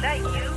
that you?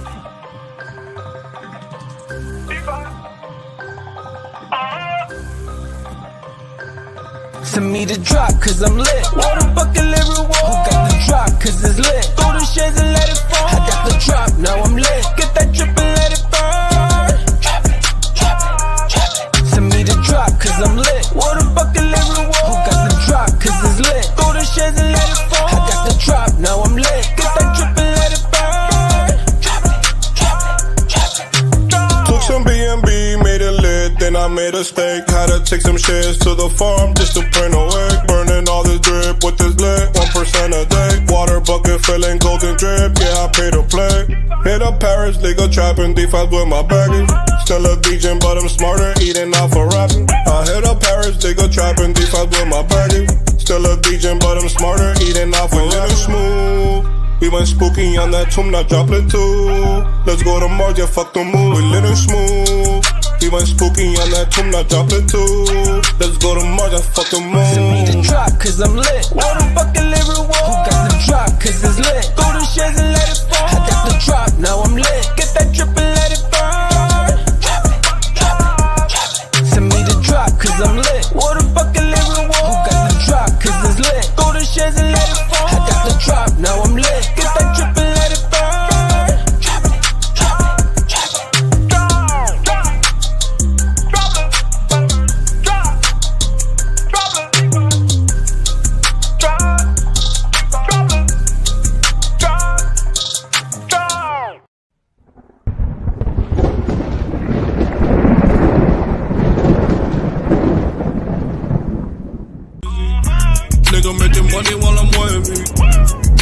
Send me the drop, cause I'm lit. Water bucket every wall. Who got the drop, cause it's lit. Throw the shades and let it fall. I got the drop, now I'm lit. Get that drip and let it burn. Drop it, drop it, drop it. Send me the drop, cause I'm lit. Water bucket every wall. Who got the drop, cause it's lit. Throw the shades and let it fall. I got the drop, now I'm lit. Get that drip and let it burn. Drop it, drop it, drop it. Took some B&B, made it lit, then I made a steak. Had to take some shares to the farm just to print a wig. Burning all this drip with this lit, 1% a day. Water bucket filling golden drip, yeah, I pay to play. Hit up Paris, legal trapping, DeFi with my baggage. Still a DJ, but I'm smarter, eating off for rapping. I hit up Paris, legal trapping, DeFi with my baggage. Still a DJ, but I'm smarter, eating off for rapping. Smooth. We went spooky on that tomb, now Droplit too. Let's go to Mars, yeah, fuck the moon, we lit and smooth. We went spooky on that tomb, now Droplit too. Let's go to Mars, yeah, fuck the moon. Send me the drop, cause I'm lit. Water bucket every wall. Who got the drop, cause it's lit. Throw the shades and let it fall. I got the drop, now I'm lit. Get that drip and let it burn. Drop it, drop it, drop it. Send me the drop, cause I'm lit. Water bucket every wall. Who got the drop, cause it's lit. Throw the shades and let it fall. I got the drop, now I'm lit. Get that drip and let it burn. Drop it, drop it, drop it. Nigga making money while I'm wavy.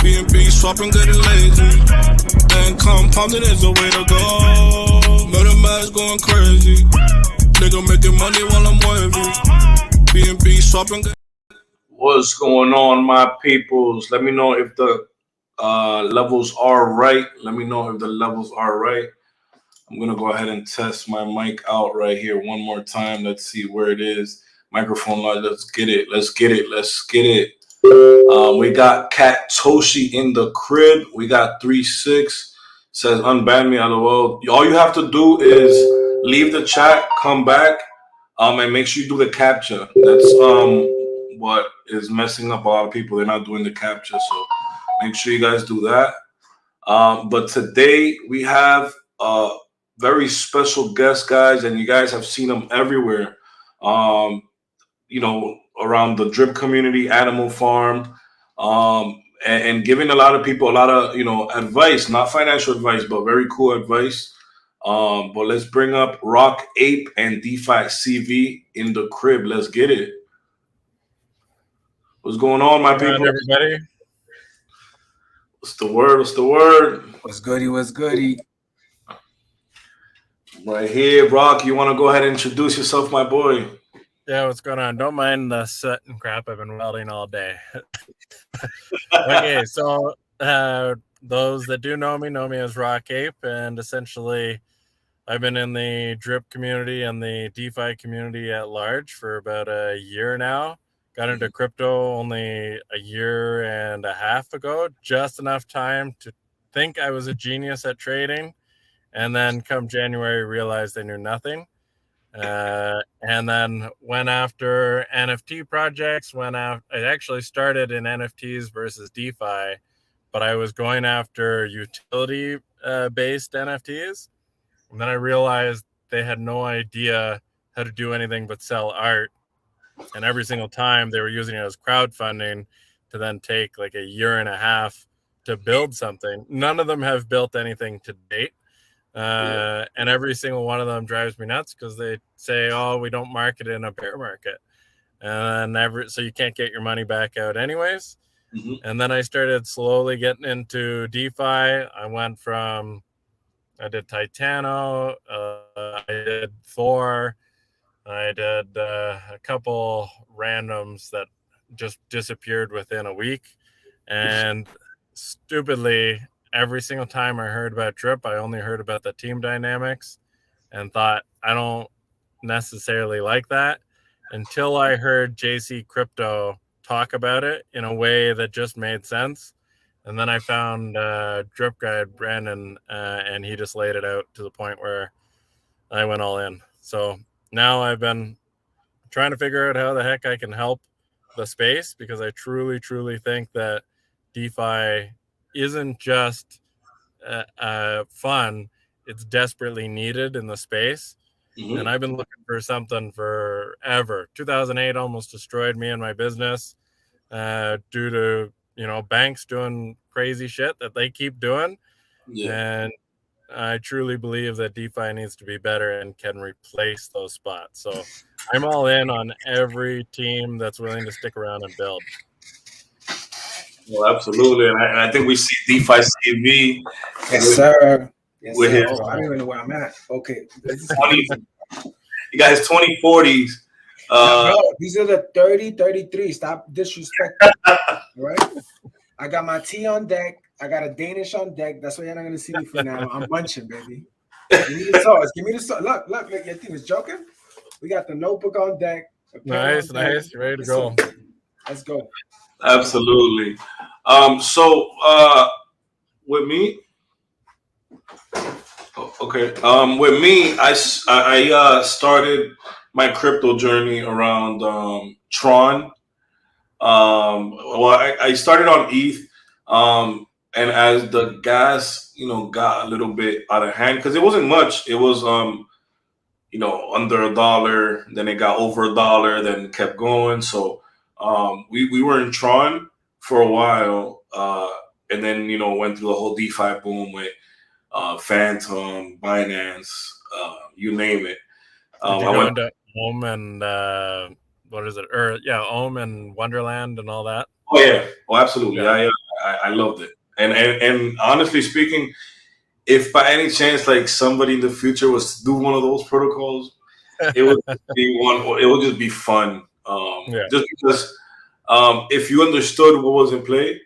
B&B swapping, getting lazy. And compounding is the way to go. Murder mass going crazy. Nigga making money while I'm wavy. B&B swapping. What's going on, my peoples? Let me know if the levels are right. Let me know if the levels are right. I'm gonna go ahead and test my mic out right here one more time. Let's see where it is. Microphone line. Let's get it. Let's get it. Let's get it. We got Cat Toshi in the crib. We got 3-6. Says unban me out of the world. All you have to do is leave the chat, come back, and make sure you do the captcha. That's what is messing up a lot of people. They're not doing the captcha, so make sure you guys do that. But today we have a very special guest, guys, and you guys have seen him everywhere. You know, around the drip community, Animal Farm, and giving a lot of people a lot of, you know, advice, not financial advice, but very cool advice. But let's bring up Rock Ape and DeFi CV in the crib. Let's get it. What's going on, my people? Everybody. What's the word? What's the word? What's goody? What's goody? Right here, Rock. You want to go ahead and introduce yourself, my boy? Yeah, what's going on? Don't mind the soot and crap. I've been welding all day. Okay, so those that do know me as Rock Ape, and essentially I've been in the drip community and the DeFi community at large for about a year now. Got into crypto only a year and a half ago, just enough time to think I was a genius at trading, and then come January realized I knew nothing. And then went after NFT projects. I actually started in NFTs versus DeFi, but I was going after utility based NFTs. And then I realized they had no idea how to do anything but sell art. And every single time they were using it as crowdfunding to then take like a year and a half to build something. None of them have built anything to date. And every single one of them drives me nuts because they say, oh, we don't market in a bear market. And so you can't get your money back out anyways. Mm-hmm. And then I started slowly getting into DeFi. I did Titano, I did Thor, I did a couple randoms that just disappeared within a week. And stupidly, every single time I heard about drip, I only heard about the team dynamics and thought, I don't necessarily like that, until I heard JC Crypto talk about it in a way that just made sense. And then I found Drip Guy Brandon, and he just laid it out to the point where I went all in. So now I've been trying to figure out how the heck I can help the space, because I truly, truly think that DeFi isn't just fun. It's desperately needed in the space. Mm-hmm. And I've been looking for something forever. 2008 almost destroyed me and my business due to, banks doing crazy shit that they keep doing. Yeah. And I truly believe that DeFi needs to be better and can replace those spots. So I'm all in on every team that's willing to stick around and build. Well, absolutely. And I think we see DeFi CV. Yes, sir. Yes, with sir. his- I don't even know where I'm at. Okay. This is 20, you got his 2040s. bro, these are the 30, 33. Stop disrespecting. All right. I got my tea on deck. I got a Danish on deck. That's why you're not gonna see me for now. I'm bunching, baby. Give me the sauce. Give me the sauce. Look, your team is joking. We got the notebook on deck. Nice. You ready to go? Let's go. Absolutely. So with me, okay. With me, I started my crypto journey around Tron. Well, I started on ETH, and as the gas, got a little bit out of hand, because it wasn't much. It was under $1. Then it got over $1. Then it kept going. So we were in Tron for a while, and then went through the whole DeFi boom with Phantom, Binance, you name it. Did you go into Ohm and what is it? Ohm and Wonderland and all that. Oh yeah, absolutely. Yeah. I loved it. And honestly speaking, if by any chance like somebody in the future was to do one of those protocols, it would be one. It would just be fun. Just because if you understood what was in play,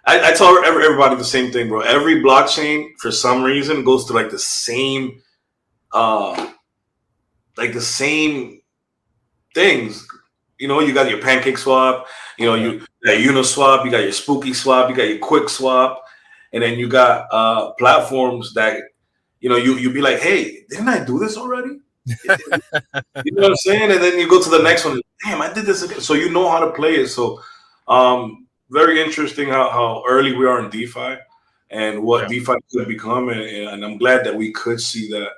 I tell everybody the same thing, bro. Every blockchain for some reason goes through like the same things. You got your pancake swap, you got Uniswap, you got your spooky swap, you got your quick swap, and then you got platforms that you be like, hey, didn't I do this already? You know what I'm saying? And then you go to the next one, damn, I did this again. So you know how to play it. So very interesting how early we are in DeFi and what DeFi could become, and I'm glad that we could see that.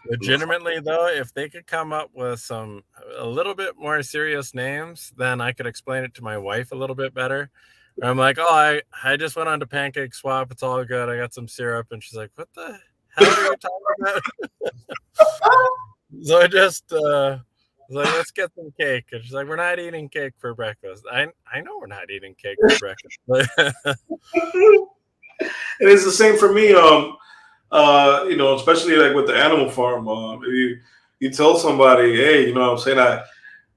Legitimately though, if they could come up with a little bit more serious names, then I could explain it to my wife a little bit better. I'm like, oh, I just went on to Pancake Swap. It's all good. I got some syrup. And she's like, what the hell are you talking about? So I just was like, let's get some cake. And she's like, we're not eating cake for breakfast. I know we're not eating cake for breakfast. It is the same for me. Especially like with the animal farm. You tell somebody, hey, what I'm saying,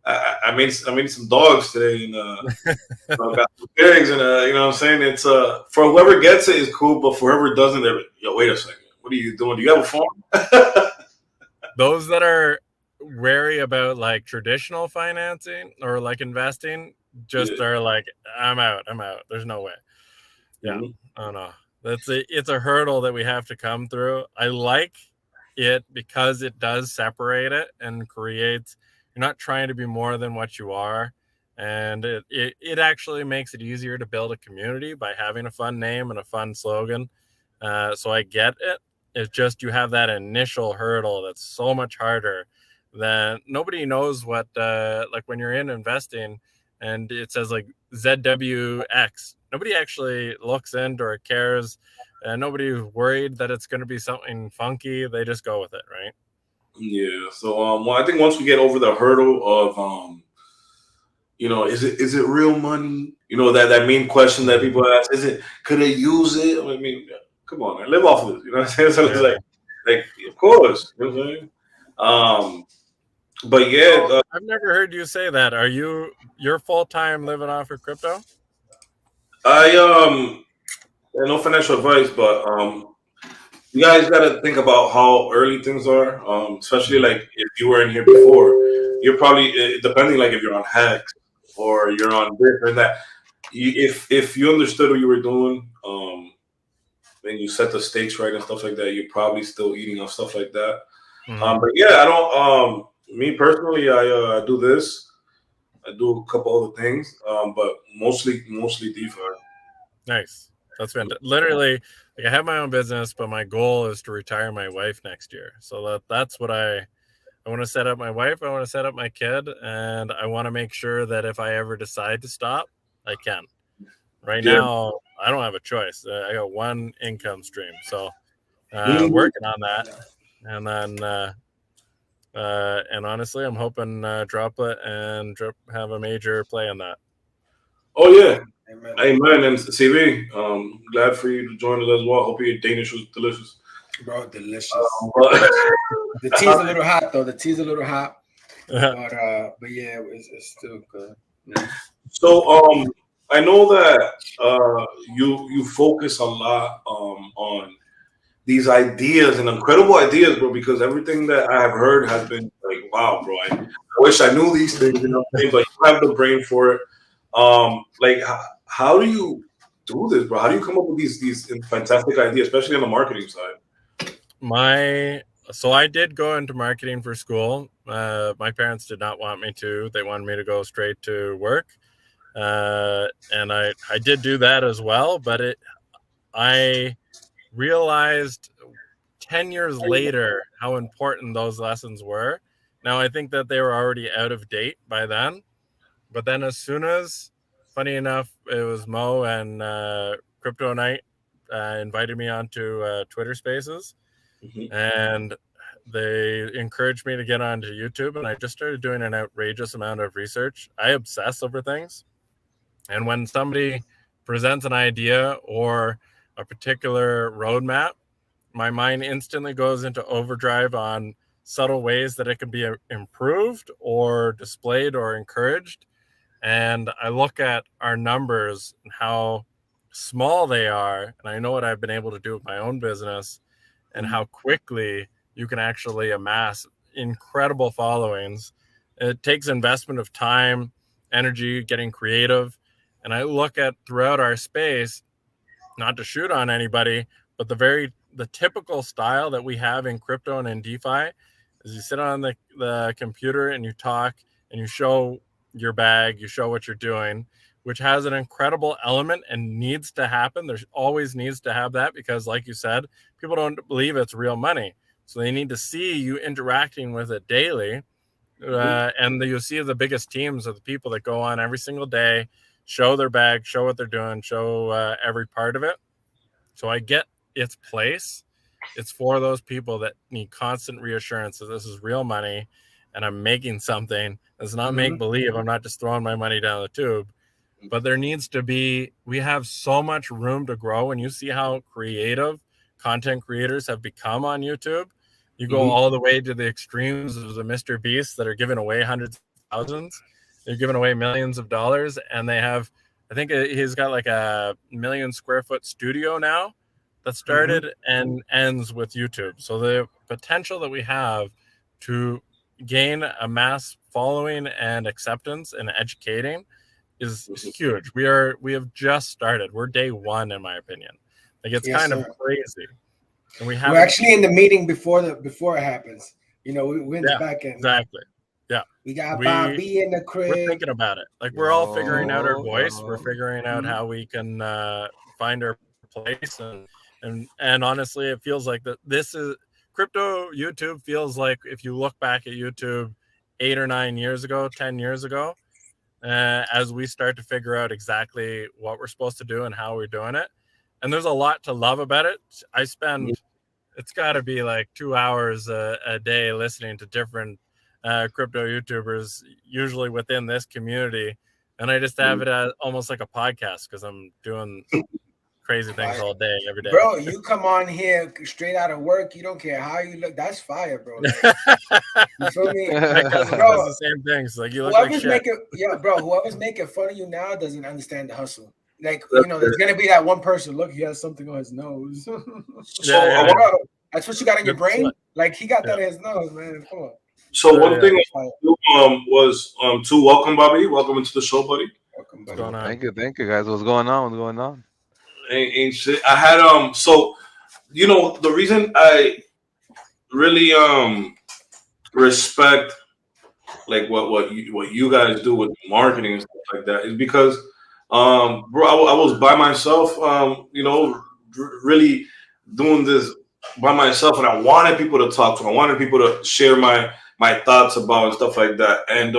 I made some dogs today, and I got some pigs, and what I'm saying, it's for whoever gets it is cool, but for whoever doesn't, wait a second, what are you doing? Do you have a farm? Those that are wary about like traditional financing or like investing just are like, I'm out. There's no way. Yeah, Mm-hmm. I don't know. It's a hurdle that we have to come through. I like it because it does separate it and creates. You're not trying to be more than what you are, and it actually makes it easier to build a community by having a fun name and a fun slogan. So I get it. It's just you have that initial hurdle that's so much harder than nobody knows what like when you're in investing and it says like ZWX. Nobody actually looks into or cares, and nobody's worried that it's going to be something funky. They just go with it, right? Yeah. So, I think once we get over the hurdle of, is it real money? That main question that people ask, could I use it? I mean, come on, man, live off of this. You know what I'm saying? So it's like, of course. You know what I'm saying? But yeah, I've never heard you say that. Are you're full time living off of crypto? No financial advice, but you guys got to think about how early things are. Especially like if you were in here before, you're probably depending like if you're on Hex, or you're on this or that. If you understood what you were doing, and you set the stakes right and stuff like that, you're probably still eating on stuff like that. But yeah, I don't. Me personally, I do this. I do a couple other things, but mostly DeFi. Nice. That's fantastic. Literally, like I have my own business, but my goal is to retire my wife next year. So that's what I want to set up my wife. I want to set up my kid, and I want to make sure that if I ever decide to stop, I can. Right now, I don't have a choice. I got one income stream, so working on that, and then and honestly, I'm hoping Droplit and Drip have a major play in that. Oh yeah, amen. And CV, glad for you to join us as well. Hope your Danish was delicious, bro. Delicious. The tea's a little hot though. The tea's a little hot, but yeah, it's still good. Yeah. So I know that you focus a lot on these ideas and incredible ideas, bro, because everything that I have heard has been like, wow, bro, I wish I knew these things, you know what I mean? But you have the brain for it. Like, how do you do this, bro? How do you come up with these fantastic ideas, especially on the marketing side? So I did go into marketing for school. My parents did not want me to. They wanted me to go straight to work. And I did do that as well, but I realized 10 years later how important those lessons were. Now I think that they were already out of date by then, but then as soon as, funny enough, it was Mo and Crypto Night invited me onto Twitter Spaces, and they encouraged me to get onto YouTube, and I just started doing an outrageous amount of research. I obsess over things, and when somebody presents an idea or a particular roadmap, my mind instantly goes into overdrive on subtle ways that it can be improved or displayed or encouraged. And I look at our numbers and how small they are, and I know what I've been able to do with my own business and how quickly you can actually amass incredible followings. It takes investment of time, energy, getting creative. And I look at throughout our space, not to shoot on anybody, but the typical style that we have in crypto and in DeFi is you sit on the computer and you talk and you show your bag, you show what you're doing, which has an incredible element and needs to happen. There's always needs to have that because, like you said, people don't believe it's real money. So they need to see you interacting with it daily. And you'll see the biggest teams of the people that go on every single day, show their bag, show what they're doing, show every part of it. So I get its place. It's for those people that need constant reassurance that this is real money and I'm making something. It's not make believe. I'm not just throwing my money down the tube. But there needs to be, we have so much room to grow. And you see how creative content creators have become on YouTube. You go all the way to the extremes of the Mr. Beast that are giving away hundreds of thousands. They're giving away millions of dollars, and they have, I think he's got like a 1 million square foot studio now that started and ends with YouTube. So the potential that we have to gain a mass following and acceptance and educating is huge. We have just started. We're day one, in my opinion. Like it's kind of crazy. And we're actually in the meeting before it happens. You know, we're in the back end. Exactly. Yeah. We got Bobby in the crib. We're thinking about it. Like we're all figuring out our voice. We're figuring out how we can find our place. And honestly, it feels like that this is crypto YouTube feels like if you look back at YouTube 8 or 9 years ago, 10 years ago, as we start to figure out exactly what we're supposed to do and how we're doing it. And there's a lot to love about it. I spend, it's got to be like 2 hours a day listening to different crypto YouTubers, usually within this community. And I just have it as almost like a podcast because I'm doing crazy things all day, every day. Bro, you come on here straight out of work. You don't care how you look. That's fire, bro. Like, you feel me? Bro, it's the same thing. So like you look like shit. Whoever's making fun of you now doesn't understand the hustle. Like, you know, there's gonna be that one person. Look, he has something on his nose. Bro, that's what you got in your brain. Like he got that in his nose, man. Come on. So one thing was to welcome Bobby. Welcome into the show, buddy. Welcome, What's buddy. going on? Thank you, guys. What's going on? What's going on? Ain't shit. I had so you know the reason I really respect like what you guys do with marketing and stuff like that is because bro, I was by myself you know really doing this by myself, and I wanted people to talk to. I wanted people to share my thoughts about and stuff like that, and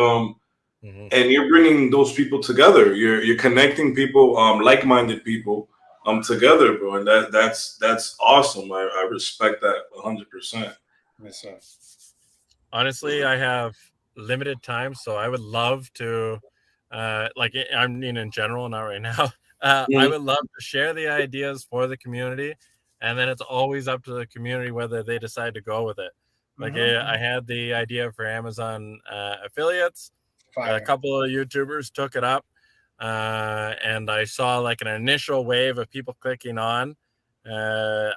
and you're bringing those people together. You're connecting people, like-minded people, together, bro, and that's awesome. I respect that 100%. Yes, sir. Honestly, I have limited time, so I would love to, like, I mean, in general, not right now. I would love to share the ideas for the community, and then it's always up to the community whether they decide to go with it. Like, I had the idea for Amazon affiliates. Fire. A couple of YouTubers took it up, and I saw like an initial wave of people clicking on. I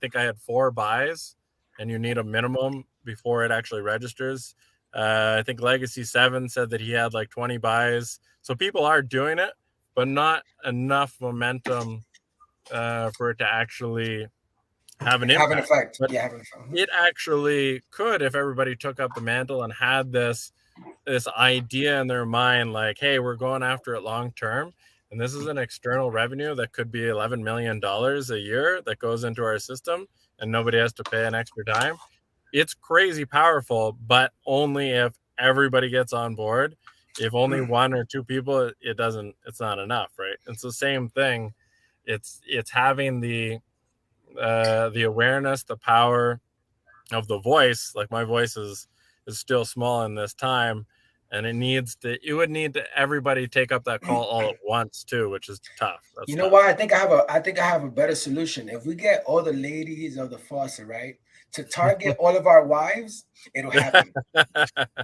think I had 4 buys, and you need a minimum before it actually registers. I think Legacy 7 said that he had like 20 buys. So people are doing it, but not enough momentum for it to actually have an impact. Have an effect. But have an effect. it actually could if everybody took up the mantle and had this idea in their mind, like, hey, we're going after it long term, and this is an external revenue that could be $11 million a year that goes into our system, and nobody has to pay an extra dime. It's crazy powerful, but only if everybody gets on board. If only 1 or 2 people, it's not enough, right? It's the same thing. It's having the awareness, the power of the voice. Like, my voice is still small in this time, and it would need to everybody take up that call all at once too, which is tough. You know why? I think I have a better solution. If we get all the ladies of the faucet, right, to target all of our wives, it'll happen.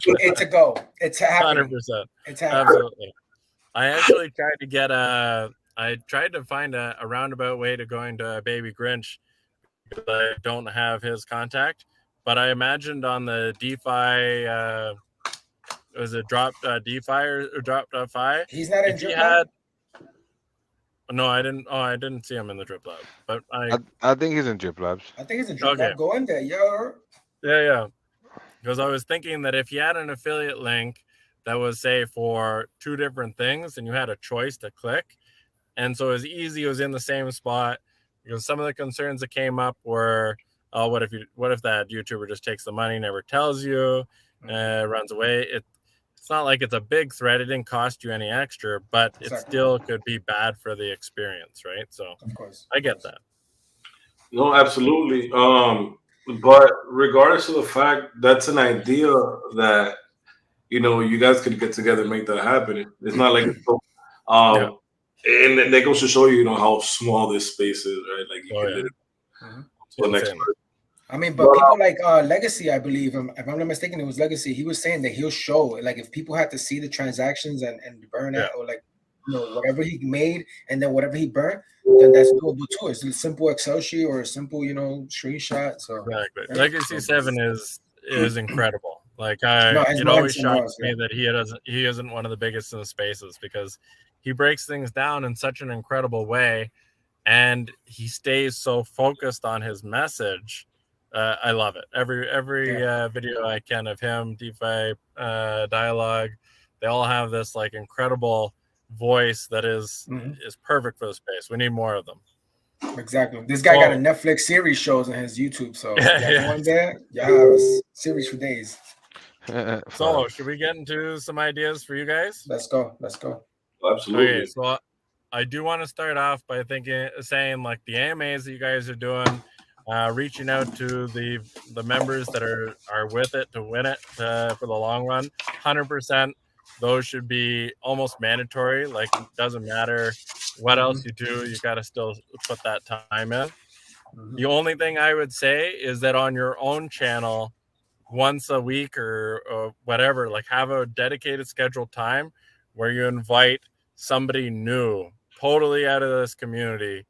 It's a go. It's happening. 100%. It's happening. Absolutely. I actually tried to get I tried to find a roundabout way to going to Baby Grinch because I don't have his contact, but I imagined on the DeFi, was it DeFi or Drop.fi? He's not in Drip Lab? No, I didn't. Oh, I didn't see him in the Drip Lab, but I think he's in Drip Labs. I think he's in Drip Lab. Go in there, yo. Yeah. Because I was thinking that if you had an affiliate link that was, say, for 2 different things, and you had a choice to click, and so it was easy, it was in the same spot. Because some of the concerns that came up were, oh, what if that YouTuber just takes the money, never tells you, runs away? It's not like it's a big threat. It didn't cost you any extra, but it still could be bad for the experience, right? So, of course, I get that. No, absolutely. But regardless of the fact, that's an idea that you guys could get together and make that happen. It's not like and that goes to show you, how small this space is, right? Like you can literally the next person. I mean, but people like Legacy, I believe, if I'm not mistaken, it was Legacy. He was saying that he'll show, like, if people have to see the transactions and burn it, or like, whatever he made and then whatever he burnt, then that's doable too. It's a simple Excel sheet or a simple, screenshot. So exactly. Legacy 7 is incredible. Like, it always shocks me that he isn't one of the biggest in the spaces, because he breaks things down in such an incredible way, and he stays so focused on his message. I love it. Every video I can of him, DeFi dialogue, they all have this like incredible voice that is perfect for the space. We need more of them. Exactly. This guy got a Netflix series shows on his YouTube, so one there, have a series for days. So, should we get into some ideas for you guys? Let's go. Absolutely. Okay, so I do want to start off by saying like the AMAs that you guys are doing, reaching out to the members that are with it to win it for the long run. 100%, those should be almost mandatory. Like, it doesn't matter what else you do, you got to still put that time in. The only thing I would say is that on your own channel, once a week or whatever, like, have a dedicated scheduled time where you invite somebody new, totally out of this community,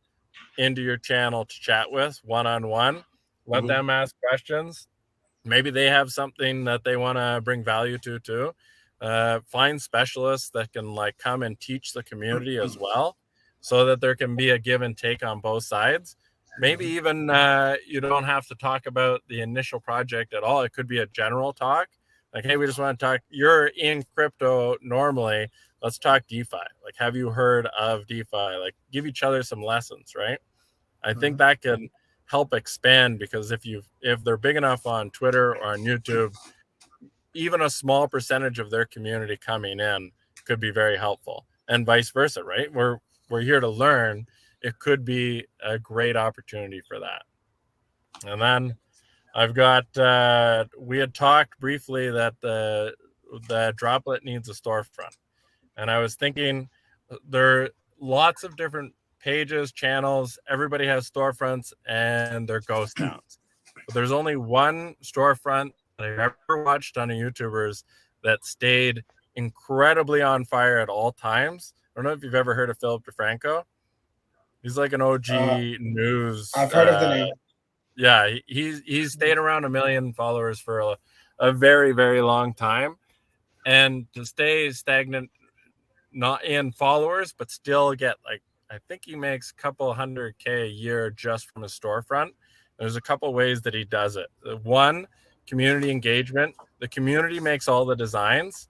into your channel to chat with one-on-one. Let them ask questions, maybe they have something that they want to bring value to too. Find specialists that can like come and teach the community as well, so that there can be a give and take on both sides. Maybe even you don't have to talk about the initial project at all. It could be a general talk, like, hey, we just want to talk. You're in crypto normally. Let's talk DeFi. Like, have you heard of DeFi? Like, give each other some lessons, right? I think that can help expand, because if they're big enough on Twitter or on YouTube, even a small percentage of their community coming in could be very helpful, and vice versa, right? We're here to learn. It could be a great opportunity for that. And then I've got we had talked briefly that the Droplit needs a storefront, and I was thinking there are lots of different pages, channels. Everybody has storefronts and they're ghost towns. But there's only one storefront that I've ever watched on a YouTuber's that stayed incredibly on fire at all times. I don't know if you've ever heard of Philip DeFranco. He's like an OG news. I've heard of the name. Yeah, he's stayed around 1 million followers for a very, very long time. And to stay stagnant, not in followers, but still get like, I think he makes a couple $100K a year just from his storefront. There's a couple ways that he does it. One, community engagement. The community makes all the designs.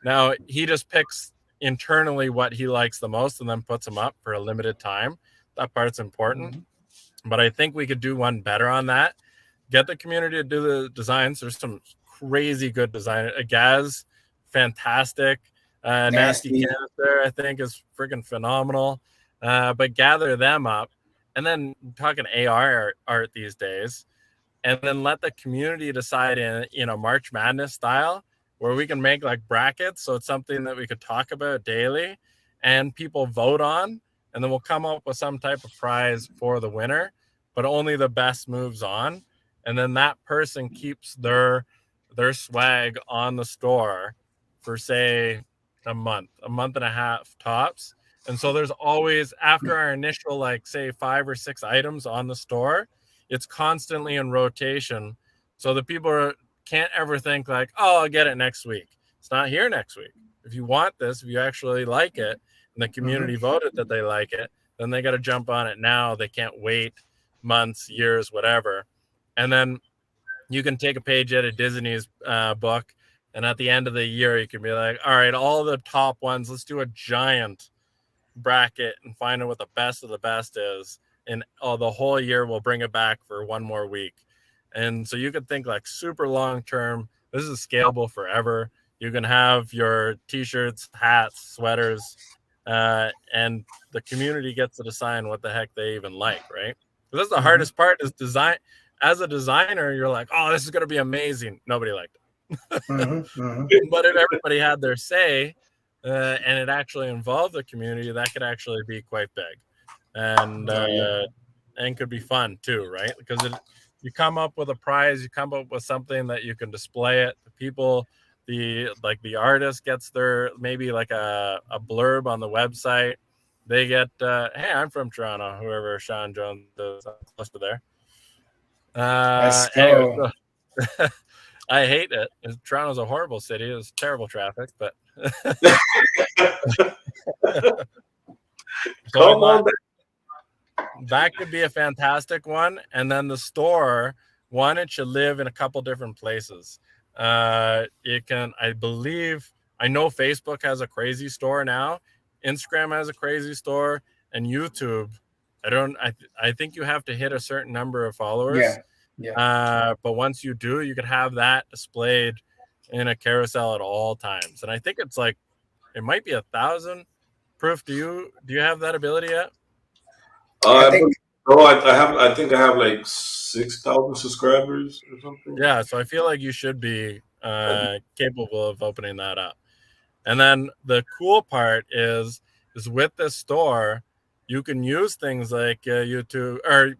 Now he just picks internally what he likes the most and then puts them up for a limited time. That part's important. But I think we could do one better on that. Get the community to do the designs. There's some crazy good design. Gaz, fantastic. Nasty Canister, I think, is freaking phenomenal. But gather them up, and then talking AR art these days, and then let the community decide in a March Madness style, where we can make like brackets, so it's something that we could talk about daily, and people vote on, and then we'll come up with some type of prize for the winner, but only the best moves on, and then that person keeps their swag on the store for, say, a month and a half tops. And so there's always, after our initial, like, say 5 or 6 items on the store, it's constantly in rotation. So the people can't ever think like, oh, I'll get it next week. It's not here next week. If you want this, if you actually like it, and the community voted that they like it, then they got to jump on it now. They can't wait months, years, whatever. And then you can take a page out of Disney's book, and at the end of the year, you can be like, all right, all the top ones, let's do a giant bracket and find out what the best of the best is. And the whole year, we'll bring it back for one more week. And so you could think like super long term. This is scalable forever. You can have your t-shirts, hats, sweaters, and the community gets to decide what the heck they even like, right? Because that's the hardest part, is design. As a designer, you're like, oh, this is going to be amazing. Nobody liked it. But if everybody had their say, and it actually involved the community, that could actually be quite big, and could be fun too, right? Because you come up with a prize, you come up with something that you can display it. The people, the artist gets their, maybe like a blurb on the website. They get, hey, I'm from Toronto, whoever Sean Jones is, close to there. Anyway, so, I hate it. Toronto's a horrible city. It's terrible traffic, but Come on. That could be a fantastic one. And then the store, one, it should live in a couple different places. It can, I know Facebook has a crazy store now. Instagram has a crazy store, and YouTube. I think you have to hit a certain number of followers. Yeah. But once you do, you could have that displayed in a carousel at all times. And I think it's like, it might be 1,000. Proof, do you have that ability yet? I think I have like 6,000 subscribers or something. Yeah, so I feel like you should be capable of opening that up. And then the cool part is with this store, you can use things like YouTube or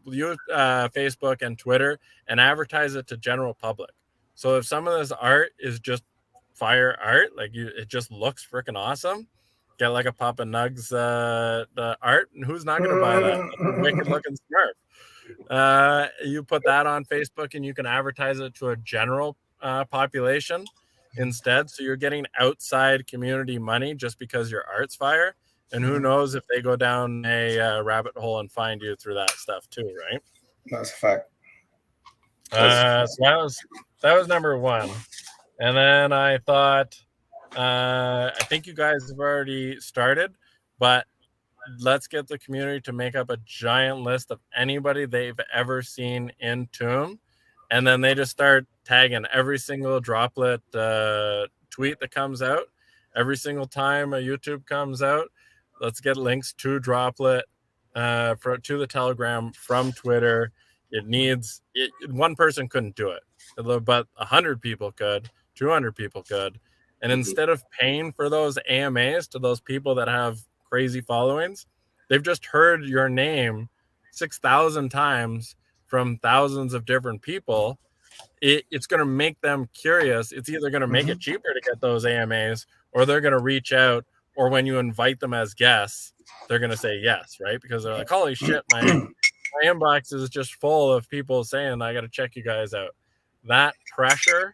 Facebook and Twitter and advertise it to general public. So if some of this art is just fire art, like it just looks freaking awesome, get like a Papa Nugs the art, and who's not going to buy that? That's a wicked looking Smurf. You put that on Facebook and you can advertise it to a general population instead. So you're getting outside community money just because your art's fire. And who knows if they go down a rabbit hole and find you through that stuff too, right? That's a fact. So that was number one. And then I thought, I think you guys have already started, but let's get the community to make up a giant list of anybody they've ever seen in Tomb. And then they just start tagging every single Droplit tweet that comes out. Every single time a YouTube comes out, let's get links to Droplit, to the Telegram from Twitter. One person couldn't do it, but 100 people could, 200 people could. And instead of paying for those AMAs to those people that have crazy followings, they've just heard your name 6,000 times from thousands of different people. It's going to make them curious. It's either going to make it cheaper to get those AMAs, or they're going to reach out, or when you invite them as guests, they're going to say yes, right? Because they're like, holy shit, my inbox is just full of people saying, I got to check you guys out. That pressure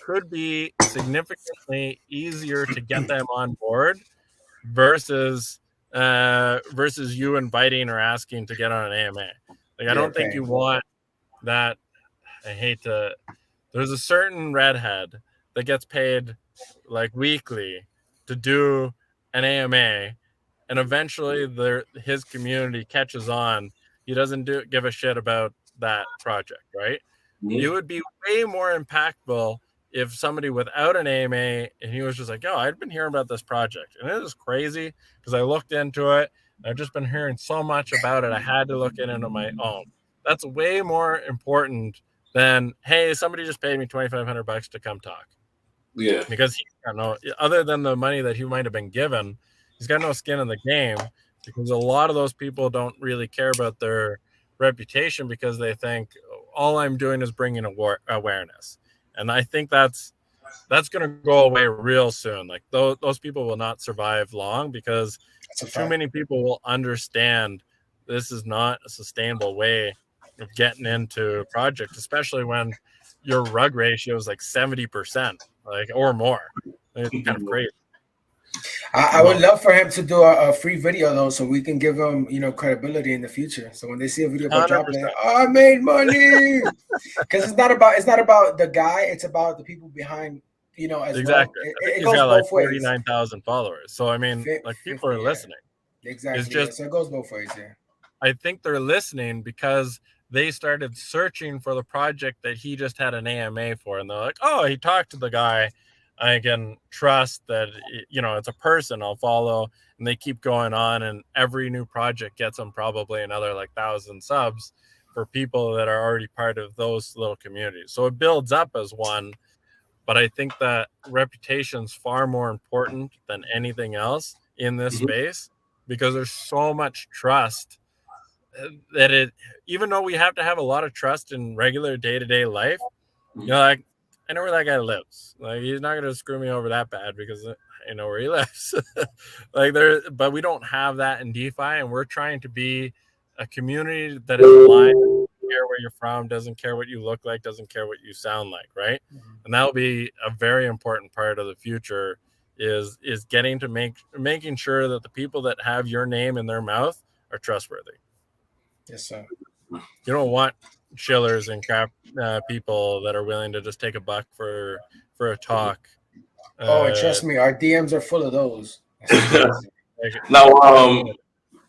could be significantly easier to get them on board versus you inviting or asking to get on an AMA. Like, I don't think you want that. There's a certain redhead that gets paid like weekly to do an AMA, and eventually his community catches on. He doesn't give a shit about that project, right? It would be way more impactful if somebody without an AMA and he was just like, oh, I've been hearing about this project and it is crazy because I looked into it. I've just been hearing so much about it. I had to look into my own. That's way more important than, hey, somebody just paid me $2,500 to come talk. Yeah. Because he's got no, other than the money that he might have been given, he's got no skin in the game, because a lot of those people don't really care about their reputation because they think all I'm doing is bringing awareness. And I think that's going to go away real soon. Like those people will not survive long because too many people will understand this is not a sustainable way of getting into projects, especially when your rug ratio is like 70%, like, or more. It's kind of crazy. I would love for him to do a free video though, so we can give him, credibility in the future. So when they see a video about Droplit, I made money, because it's not about the guy, it's about the people behind, as exactly. well. It goes got both like 49,000 followers. So I mean, like, people are listening. Exactly. It's just, so it goes both ways. Yeah. I think they're listening because they started searching for the project that he just had an AMA for, and they're like, oh, he talked to the guy. I can trust that, it's a person I'll follow, and they keep going on, and every new project gets them probably another like 1,000 subs for people that are already part of those little communities. So it builds up as one, but I think that reputation's far more important than anything else in this space, because there's so much trust that even though we have to have a lot of trust in regular day-to-day life, like, I know where that guy lives. Like, he's not going to screw me over that bad because I know where he lives. But we don't have that in DeFi, and we're trying to be a community that is aligned, doesn't care where you're from, doesn't care what you look like, doesn't care what you sound like, right? And that'll be a very important part of the future, is getting to making sure that the people that have your name in their mouth are trustworthy. Yes, sir. You don't want shillers and crap people that are willing to just take a buck for a talk. And trust me, our DMs are full of those. Now,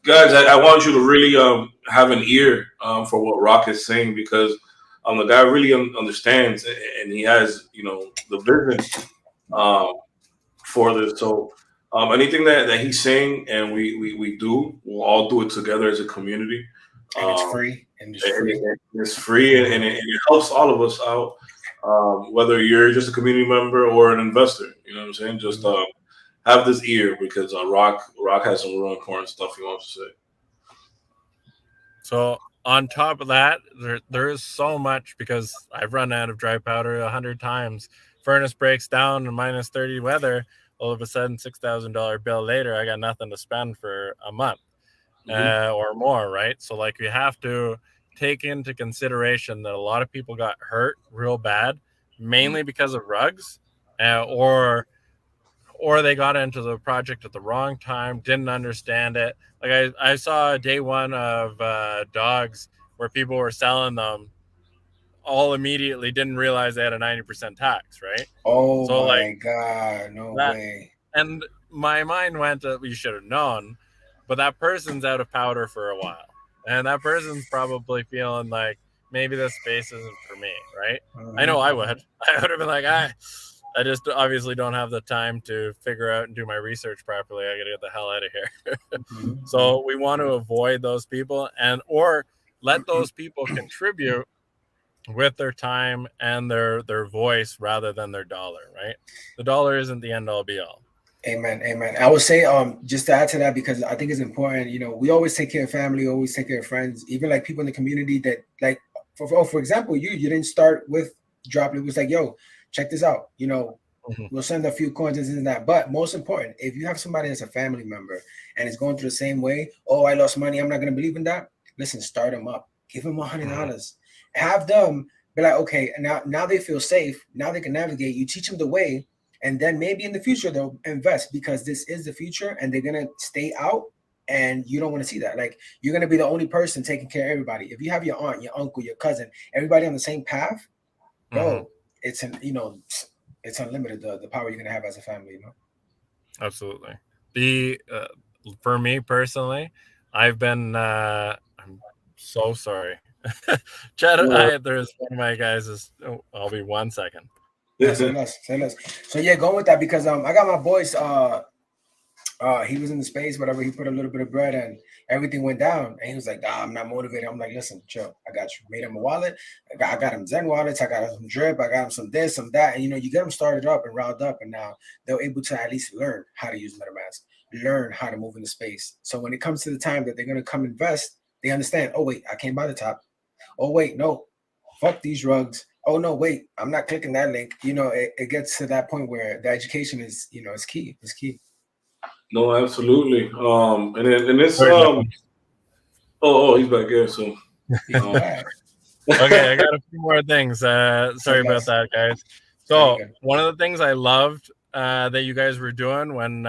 guys, I want you to really have an ear for what Rock is saying, because the guy really understands, and he has the vision for this. So anything that he's saying and we do, we'll all do it together as a community. And it's free. It's free, and it helps all of us out, whether you're just a community member or an investor. You know what I'm saying? Just have this ear, because Rock has some real important stuff he wants to say. So on top of that, there is so much, because I've run out of dry powder 100 times. Furnace breaks down in minus 30 weather. All of a sudden, $6,000 bill later, I got nothing to spend for a month. Or more, right? So like, you have to take into consideration that a lot of people got hurt real bad, mainly because of rugs, or they got into the project at the wrong time, didn't understand it. Like I saw day one of dogs where people were selling them all immediately, didn't realize they had a 90% tax, right? Oh So my God, no way. And my mind went to, you should have known, but that person's out of powder for a while. And that person's probably feeling like maybe this space isn't for me, right? I know I would. I would have been like, I just obviously don't have the time to figure out and do my research properly. I got to get the hell out of here. So we want to avoid those people or let those people contribute with their time and their voice rather than their dollar, right? The dollar isn't the end all be all. Amen. Amen. I would say, just to add to that, because I think it's important, we always take care of family, always take care of friends, even like people in the community that, like, for example, you didn't start with Droplit. It was like, yo, check this out. We'll send a few coins and that. But most important, if you have somebody that's a family member and is going through the same way, oh, I lost money, I'm not going to believe in that. Listen, start them up. Give them $100. Have them be like, okay, now they feel safe. Now they can navigate. You teach them the way. And then maybe in the future, they'll invest, because this is the future and they're going to stay out. And you don't want to see that. Like, you're going to be the only person taking care of everybody. If you have your aunt, your uncle, your cousin, everybody on the same path, bro, it's it's unlimited, the power you're going to have as a family, Absolutely. For me personally, I've been, I'm so sorry. Chad, there's one of my guys I'll be 1 second. Say less. So yeah, going with that, because I got my boys, he was in the space, whatever, he put a little bit of bread and everything went down, and he was like, I'm not motivated. I'm like, listen, chill, I got you. Made him a wallet. I got him Zen wallets, I got him some drip, I got him some this, some that, and you get them started up and riled up, and now they're able to at least learn how to use MetaMask, learn how to move in the space. So when it comes to the time that they're going to come invest, they understand, oh wait, I can't buy the top. Oh wait, no, fuck these rugs. Oh no, wait, I'm not clicking that link. It gets to that point where the education is, is key. It's key. No, absolutely. And it's he's back here. So okay, I got a few more things. Sorry about that, guys. So one of the things I loved that you guys were doing when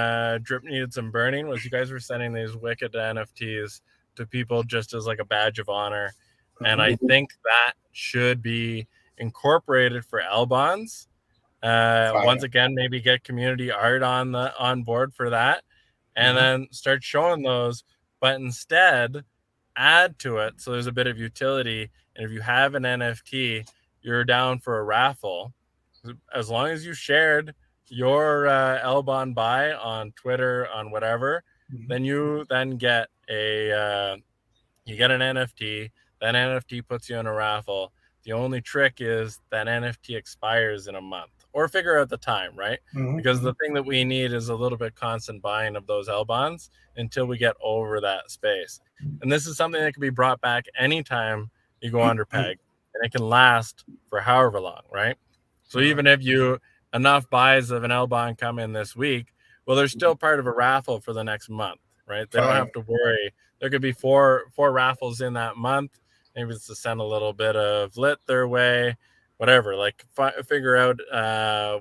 Drip needed some burning was you guys were sending these wicked NFTs to people just as like a badge of honor. And I think that should be incorporated for L bonds. Once again, maybe get community art on board for that, and then start showing those, but instead add to it so there's a bit of utility. And if you have an NFT, you're down for a raffle. As long as you shared your L bond buy on Twitter, on whatever, then you get an NFT. That NFT puts you in a raffle. The only trick is that NFT expires in a month, or figure out the time, right? Because the thing that we need is a little bit constant buying of those L bonds until we get over that space. And this is something that can be brought back anytime you go under peg, and it can last for however long, right? So even if enough buys of an L bond come in this week, well, they're still part of a raffle for the next month, right? They don't have to worry. There could be four raffles in that month. Maybe it's to send a little bit of lit their way, whatever. Like figure out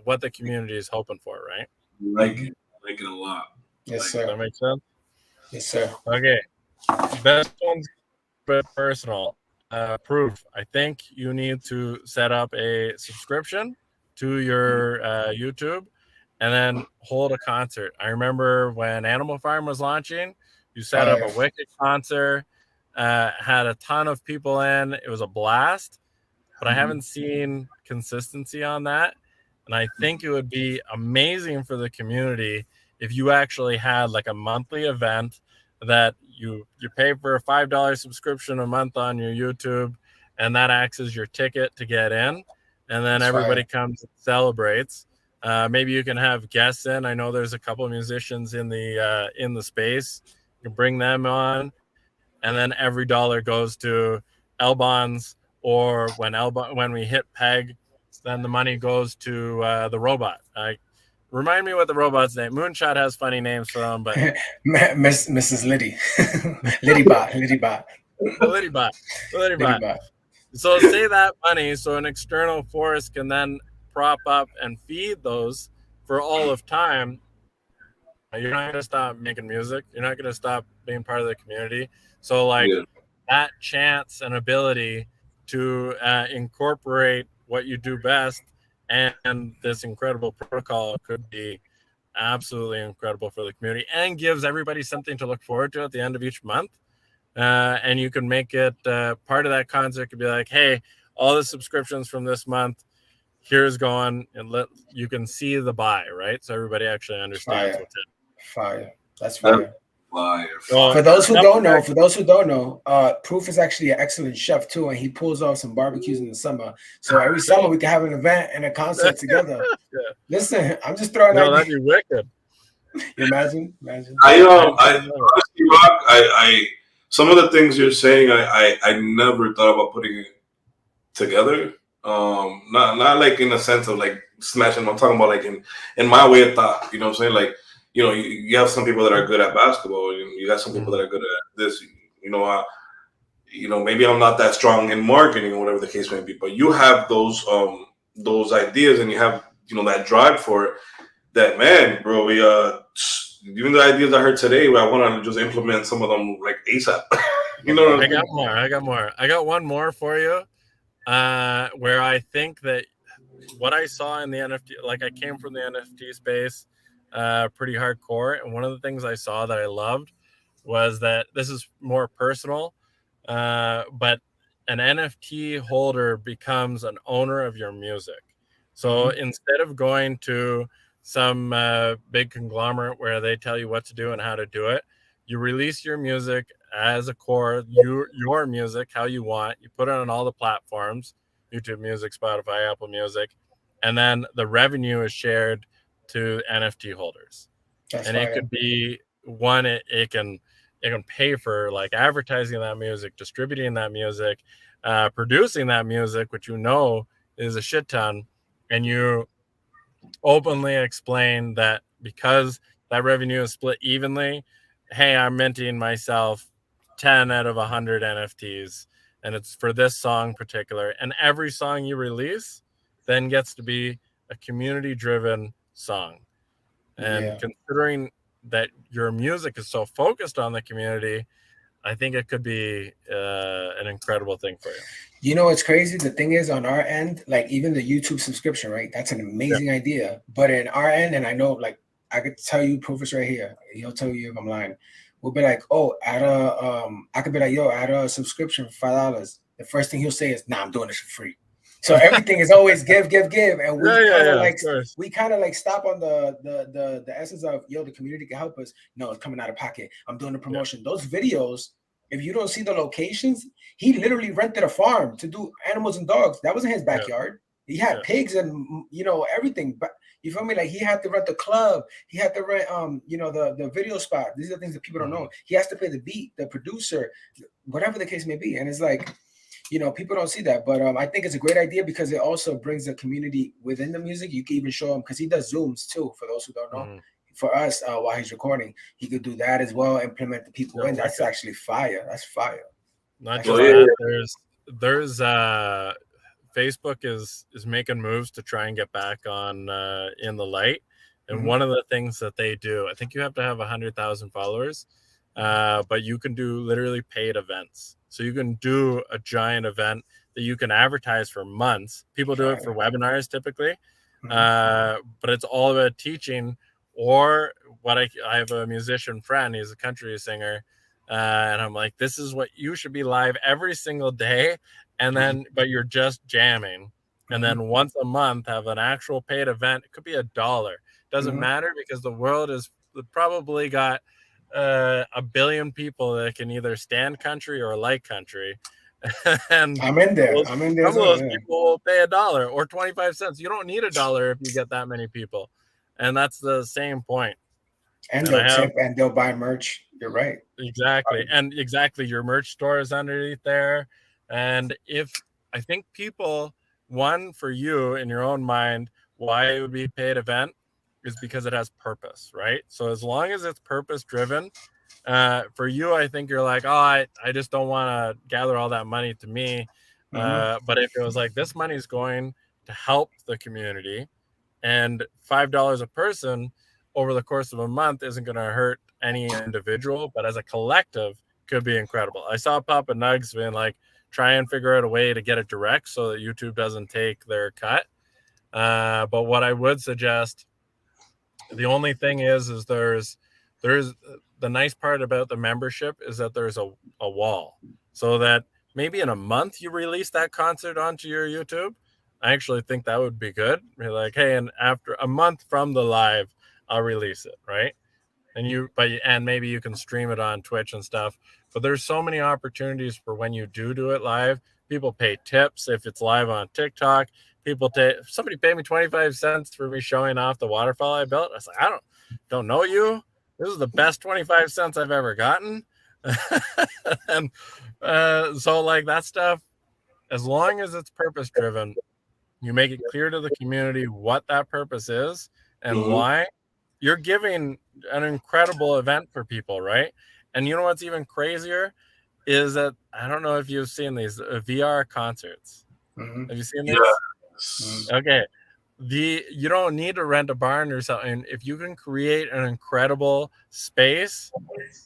what the community is hoping for, right? Like it a lot. Yes, sir. That makes sense. Yes, sir. Okay. Best one's a bit personal. Proof. I think you need to set up a subscription to your YouTube, and then hold a concert. I remember when Animal Farm was launching, you set up a wicked concert. Had a ton of people in. It was a blast, but I haven't seen consistency on that. And I think it would be amazing for the community if you actually had like a monthly event that you pay for a $5 subscription a month on your YouTube, and that acts as your ticket to get in. And then everybody comes and celebrates. Maybe you can have guests in. I know there's a couple of musicians in the space. You can bring them on. And then every dollar goes to L bonds, or when we hit peg, then the money goes to the robot. Remind me what the robot's name. Moonshot has funny names for them, but Mrs. Liddy, Liddy Bot. Liddy bot. So say that money, so an external force can then prop up and feed those for all of time. You're not gonna stop making music. You're not gonna stop being part of the community. So like Yeah. that chance and ability to incorporate what you do best and this incredible protocol could be absolutely incredible for the community and gives everybody something to look forward to at the end of each month. And you can make it part of that concert could be like, hey, all the subscriptions from this month, here's going, and you can see the buy, right? So everybody actually understands what's in. Fire. That's fire. Fire. For those who don't know, Proof is actually an excellent chef too, and he pulls off some barbecues in the summer. So every summer we can have an event and a concert together. Yeah. Listen, I'm just throwing that. That'd be wicked. Imagine. I honestly, Rock, I some of the things you're saying, I never thought about putting it together. Not like in the sense of like smashing. I'm talking about like in my way of thought. You know what I'm saying? Like, you know, you have some people that are good at basketball, and you got some people that are good at this. You know, maybe I'm not that strong in marketing or whatever the case may be, but you have those ideas, and you have, you know, that drive for it. That, man, bro, even the ideas I heard today, I want to just implement some of them like ASAP. You know what I mean? I got more. I got one more for you, where I think that what I saw in the NFT, like I came from the NFT space, pretty hardcore, and one of the things I saw that I loved was that this is more personal, but an NFT holder becomes an owner of your music. So instead of going to some big conglomerate where they tell you what to do and how to do it, you release your music as a core, your music, how you want. You put it on all the platforms, YouTube Music, Spotify, Apple Music, and then the revenue is shared to NFT holders. That's fire. It could be one, it can pay for like advertising that music, distributing that music, producing that music, which you know is a shit ton, and you openly explain that because that revenue is split evenly, hey, I'm minting myself 10 out of 100 NFTs, and it's for this song particular, and every song you release then gets to be a community-driven song. And considering that your music is so focused on the community, I think it could be an incredible thing for you. You know what's crazy? The thing is, on our end, like even the YouTube subscription, right? That's an amazing idea. But in our end, and I know, like, I could tell you, Proof is right here. He'll tell you if I'm lying. We'll be like, oh, I could be like, yo, add a subscription for $5. The first thing he'll say is, nah, I'm doing this for free. So everything is always give, and we kind of like stop on the essence of, yo, the community can help us. No, it's coming out of pocket. I'm doing the promotion. Those videos, if you don't see the locations, he literally rented a farm to do animals and dogs. That wasn't his backyard. He had pigs and, you know, everything. But you feel me? Like he had to rent the club. He had to rent, you know, the video spot. These are the things that people don't know. He has to pay the beat, the producer, whatever the case may be. And it's like, you know, people don't see that, but I think it's a great idea because it also brings the community within the music. You can even show him, because he does Zooms too, for those who don't know. For us, while he's recording, he could do that as well, implement the people in. That's actually fire. That's fire. Not just that, there's Facebook is making moves to try and get back on in the light. And one of the things that they do, I think you have to have 100,000 followers, but you can do literally paid events. So you can do a giant event that you can advertise for months. People do it for webinars typically, but it's all about teaching. Or what I have a musician friend, he's a country singer, and I'm like, this is what you should be live every single day, and then but you're just jamming, and then once a month have an actual paid event. It could be $1. Doesn't matter, because the world is probably got 1 billion people that can either stand country or like country. And I'm in there. Some of those people will pay $1 or 25 cents. You don't need $1 if you get that many people. And that's the same point. And they'll tip and they'll buy merch. You're right. Exactly. And exactly, your merch store is underneath there. And if I think people, one, for you in your own mind, why it would be a paid event is because it has purpose, right? So as long as it's purpose driven, For you, I think you're like, oh, I just don't want to gather all that money to me. But if it was like, this money is going to help the community, and $5 a person over the course of a month isn't going to hurt any individual, but as a collective could be incredible. I saw Papa Nugs being like, try and figure out a way to get it direct so that YouTube doesn't take their cut. But what I would suggest, the only thing is there's the nice part about the membership is that there's a wall, so that maybe in a month you release that concert onto your YouTube. I actually think that would be good. You're like, hey, and after a month from the live, I'll release it, right? And maybe you can stream it on Twitch and stuff. But there's so many opportunities for when you do it live. People pay tips if it's live on TikTok. Somebody paid me 25 cents for me showing off the waterfall I built. I was like, I don't know you. This is the best 25 cents I've ever gotten. And so like that stuff, as long as it's purpose driven, you make it clear to the community what that purpose is and why. You're giving an incredible event for people, right? And you know what's even crazier is that, I don't know if you've seen these VR concerts. Have you seen these? Yes. Okay. You don't need to rent a barn or something. If you can create an incredible space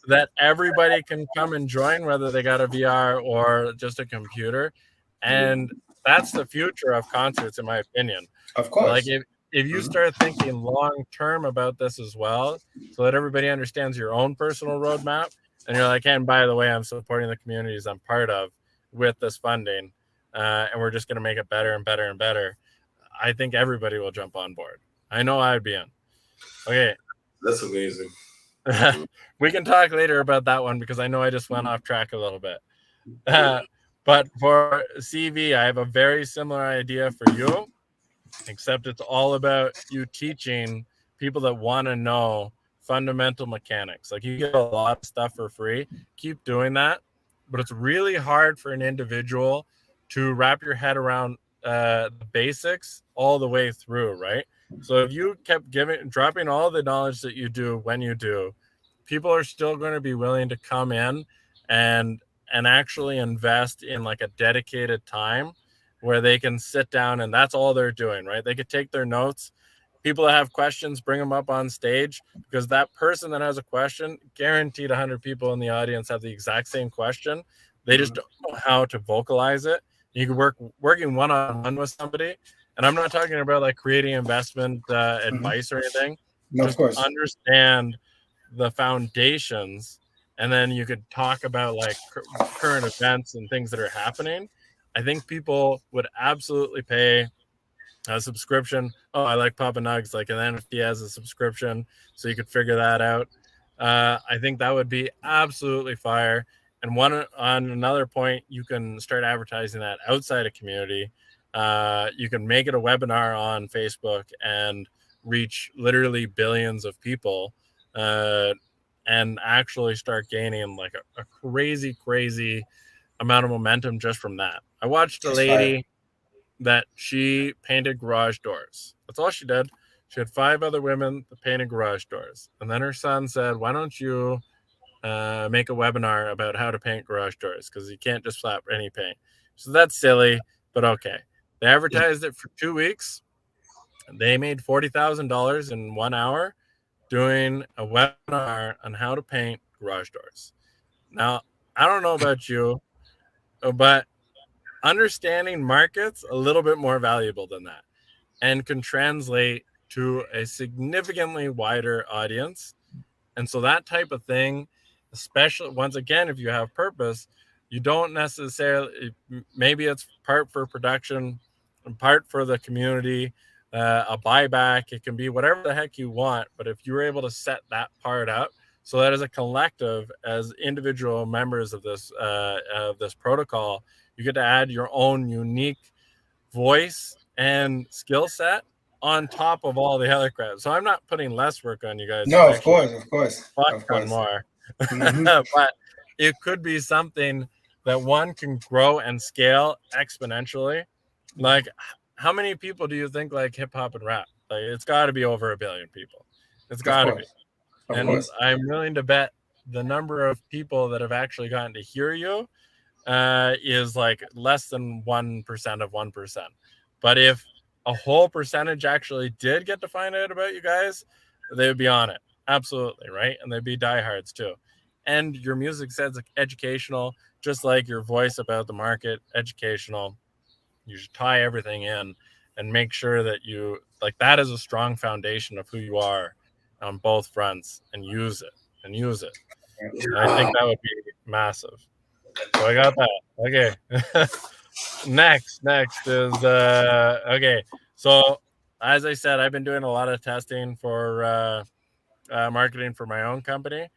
that everybody can come and join, whether they got a VR or just a computer, and that's the future of concerts, in my opinion. Of course. Like if you start thinking long term about this as well, so that everybody understands your own personal roadmap, and you're like, hey, and by the way, I'm supporting the communities I'm part of with this funding, and we're just going to make it better and better and better. I think everybody will jump on board. I know I'd be in. Okay. That's amazing. We can talk later about that one because I know I just went off track a little bit. But for CV, I have a very similar idea for you, except it's all about you teaching people that want to know fundamental mechanics. Like, you get a lot of stuff for free. Keep doing that. But it's really hard for an individual to wrap your head around the basics all the way through, right? So if you kept dropping all the knowledge that you do when you do, people are still going to be willing to come in and actually invest in like a dedicated time where they can sit down and that's all they're doing, right? They could take their notes. People that have questions, bring them up on stage, because that person that has a question, guaranteed 100 people in the audience have the exact same question. They just don't know how to vocalize it. You can working one-on-one with somebody, and I'm not talking about like creating investment advice or anything. No, just of course. Understand the foundations, and then you could talk about like current events and things that are happening. I think people would absolutely pay a subscription. Oh, I like Papa Nugs, like an NFT has a subscription, so you could figure that out. I think that would be absolutely fire. And on another point, you can start advertising that outside a community. You can make it a webinar on Facebook and reach literally billions of people, and actually start gaining like a crazy amount of momentum just from that. I watched a lady that she painted garage doors. That's all she did. She had 5 other women that painted garage doors. And then her son said, why don't you make a webinar about how to paint garage doors, because you can't just slap any paint. So that's silly, but okay. They advertised it for 2 weeks. They made $40,000 in 1 hour doing a webinar on how to paint garage doors. Now, I don't know about you, but understanding markets a little bit more valuable than that, and can translate to a significantly wider audience. And so that type of thing, especially once again, if you have purpose, you don't necessarily, maybe it's part for production and part for the community, a buyback, it can be whatever the heck you want. But if you're able to set that part up so that as a collective, as individual members of this protocol, you get to add your own unique voice and skill set on top of all the other crap. So I'm not putting less work on you guys. No, of course. One more. But it could be something that one can grow and scale exponentially. Like, how many people do you think like hip hop and rap? Like, it's got to be over 1 billion people. It's got to be. And I'm willing to bet the number of people that have actually gotten to hear you is like less than 1% of 1%. But if a whole percentage actually did get to find out about you guys, they would be on it. Absolutely, right? And they'd be diehards too. And your music says educational, just like your voice about the market, educational. You should tie everything in and make sure that you like that is a strong foundation of who you are on both fronts, and use it and use it. And I think that would be massive. So I got that. Okay. next is okay. So as I said, I've been doing a lot of testing for marketing for my own company,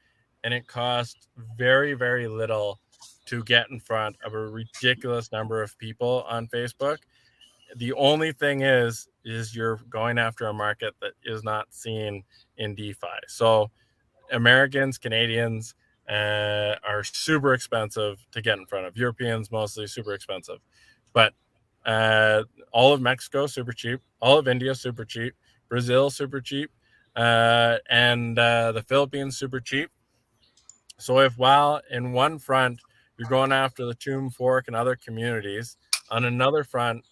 and it cost very, very little to get in front of a ridiculous number of people on Facebook. The only thing is you're going after a market that is not seen in DeFi. So Americans, Canadians are super expensive to get in front of. Europeans mostly super expensive, but all of Mexico super cheap, all of India super cheap, Brazil super cheap, and the Philippines super cheap. So if while in one front you're going after the Tomb Fork and other communities, on another front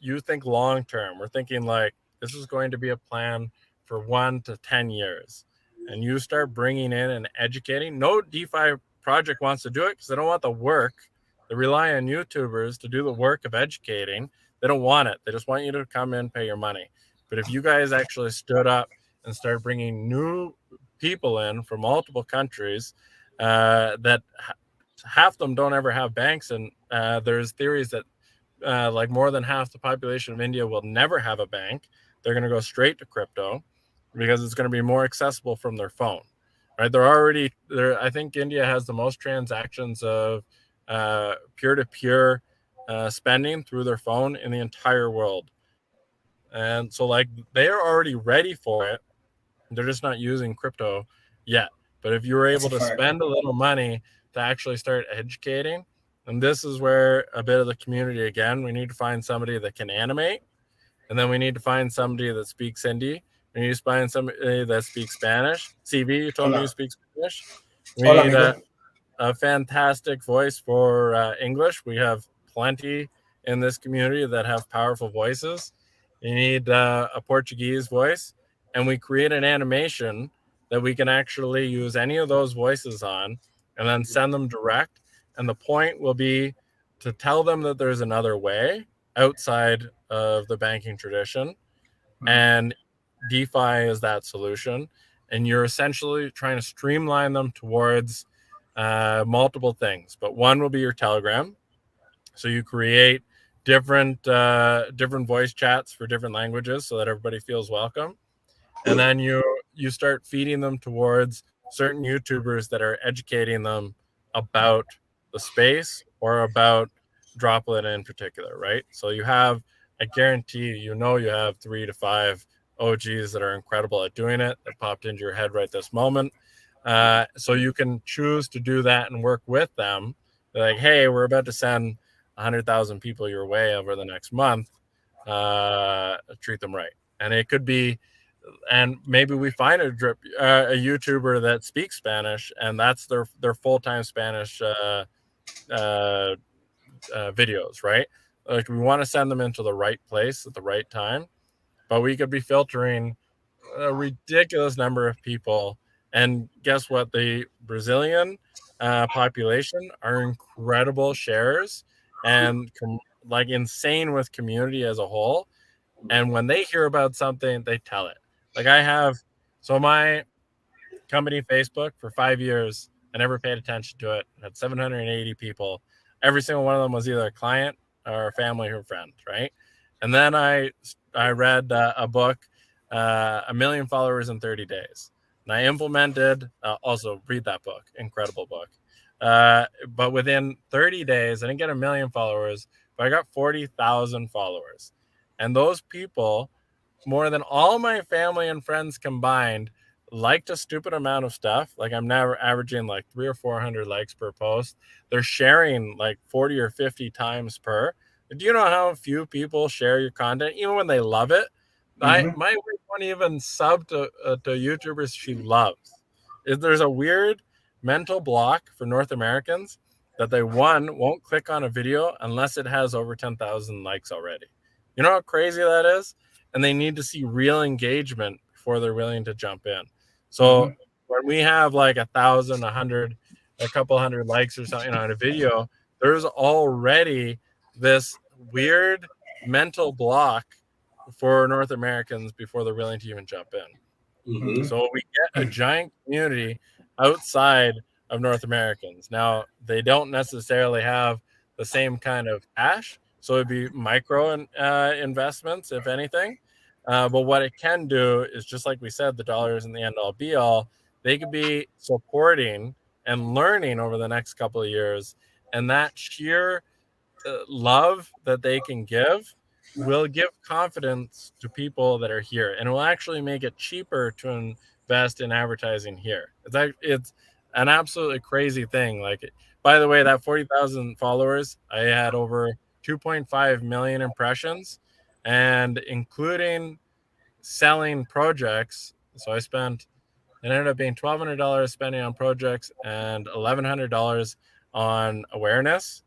you think long term. We're thinking like this is going to be a plan for 1 to 10 years. And you start bringing in and educating. No DeFi project wants to do it because they don't want the work. They rely on YouTubers to do the work of educating. They don't want it. They just want you to come in, pay your money. But if you guys actually stood up and started bringing new people in from multiple countries that half of them don't ever have banks, and there's theories that like more than half the population of India will never have a bank. They're going to go straight to crypto because it's going to be more accessible from their phone, right? They're already there. I think India has the most transactions of peer-to-peer spending through their phone in the entire world. And so like they are already ready for it. They're just not using crypto yet. But if you were able to spend a little money to actually start educating, and this is where a bit of the community, again, we need to find somebody that can animate, and then we need to find somebody that speaks Hindi. We need to find somebody that speaks Spanish. CV, you told me you speak Spanish. We need a fantastic voice for English. We have plenty in this community that have powerful voices. You need a Portuguese voice, and we create an animation that we can actually use any of those voices on and then send them direct. And the point will be to tell them that there's another way outside of the banking tradition. And DeFi is that solution. And you're essentially trying to streamline them towards multiple things. But one will be your Telegram. So you create different voice chats for different languages so that everybody feels welcome. And then you start feeding them towards certain YouTubers that are educating them about the space or about Droplit in particular, right? So you have, I guarantee you have 3 to 5 OGs that are incredible at doing it that popped into your head right this moment. So you can choose to do that and work with them. They're like, hey, we're about to send 100,000 people your way over the next month. Treat them right. And it could be, and maybe we find a YouTuber that speaks Spanish, and that's their full-time Spanish videos, right? Like we want to send them into the right place at the right time, but we could be filtering a ridiculous number of people. And guess what? The Brazilian population are incredible sharers and like insane with community as a whole. And when they hear about something, they tell it. Like I have, so my company Facebook for 5 years, I never paid attention to it. It had 780 people. Every single one of them was either a client or a family or friend, right? And then I read a book, 1 million followers in 30 days. And I implemented, also read that book, incredible book. But within 30 days, I didn't get 1 million followers, but I got 40,000 followers. And those people, more than all my family and friends combined, liked a stupid amount of stuff. Like I'm now averaging like 300 or 400 likes per post. They're sharing like 40 or 50 times per. Do you know how few people share your content, even when they love it? My wife won't even sub to YouTubers she loves. There's a weird mental block for North Americans that they won't click on a video unless it has over 10,000 likes already. You know how crazy that is? And they need to see real engagement before they're willing to jump in. So when we have like 1,000, 100, a couple hundred likes or something on a video, there's already this weird mental block for North Americans before they're willing to even jump in. So we get a giant community outside of North Americans. Now, they don't necessarily have the same kind of cash, so it'd be micro investments, if anything. But what it can do is, just like we said, the dollar isn't the end all be all. They could be supporting and learning over the next couple of years, and that sheer love that they can give will give confidence to people that are here, and it will actually make it cheaper to invest in advertising here. It's an absolutely crazy thing. Like, by the way, that 40,000 followers, I had over 2.5 million impressions, and including selling projects. So it ended up being $1,200 spending on projects and $1,100 on awareness.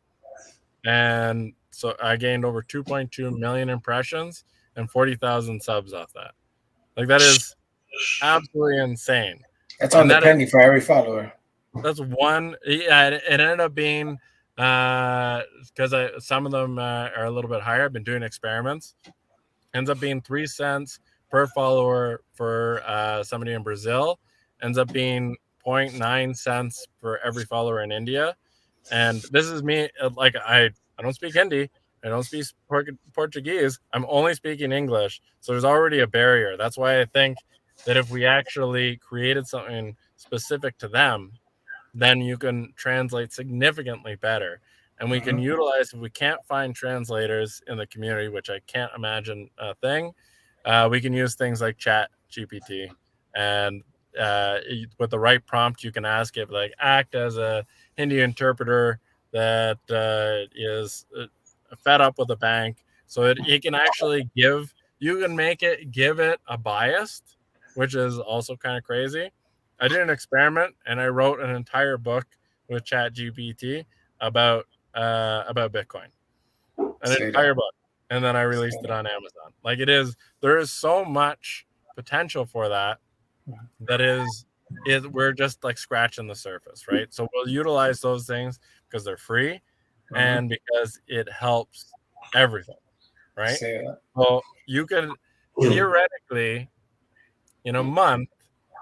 And so I gained over 2.2 million impressions and 40,000 subs off that. Like, that is absolutely insane. That's on the penny for every follower. That's one. Yeah, it ended up being because some of them are a little bit higher. I've been doing experiments. Ends up being 3 cents per follower for somebody in Brazil. Ends up being 0.9 cents for every follower in India. And this is me. Like, I don't speak Hindi. I don't speak Portuguese. I'm only speaking English. So there's already a barrier. That's why I think that if we actually created something specific to them, then you can translate significantly better. And we can utilize, if we can't find translators in the community, which I can't imagine a thing, we can use things like Chat GPT. And with the right prompt, you can ask it, like, act as a Hindi interpreter that is fed up with a bank. So it can actually give it a biased, which is also kind of crazy. I did an experiment and I wrote an entire book with Chat GPT about Bitcoin, entire book, and then I released it on Amazon. Like, there is so much potential for that. We're just like scratching the surface, right? So we'll utilize those things because they're free and because it helps everything, right? So you can theoretically, in a month,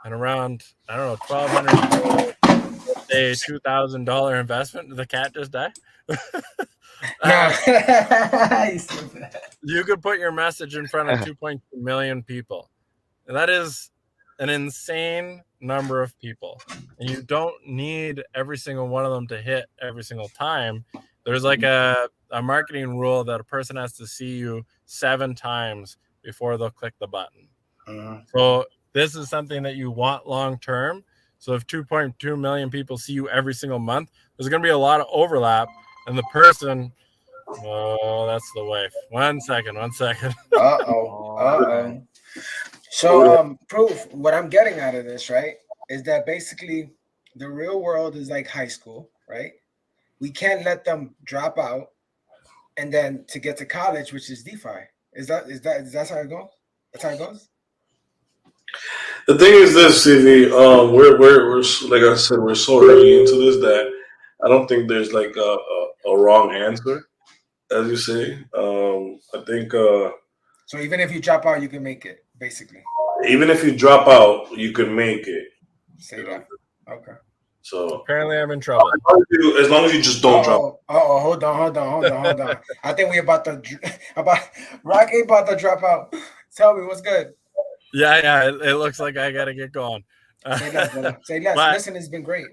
and around, I don't know, $1,200, a $2,000 investment. Did the cat just die? You could put your message in front of 2.2 million people. And that is an insane number of people. And you don't need every single one of them to hit every single time. There's like a marketing rule that a person has to see you 7 times before they'll click the button. So this is something that you want long term. So if 2.2 million people see you every single month, there's going to be a lot of overlap. And the person, oh, that's the wife. One second. So, proof, what I'm getting out of this, right, is that basically the real world is like high school, right? We can't let them drop out, and then to get to college, which is DeFi. Is that how it goes? That's how it goes? The thing is this, CV, we're like I said, we're so early into this that I don't think there's like a wrong answer, as you say. I think so even if you drop out, you can make it, basically. Even if you drop out, you can make it. Say that. Okay. So apparently I'm in trouble. As long as you just don't drop. Hold on. I think we Rock about to drop out. Tell me what's good. Yeah. It looks like I gotta get going. Say less, brother. Say less. Listen, it's been great.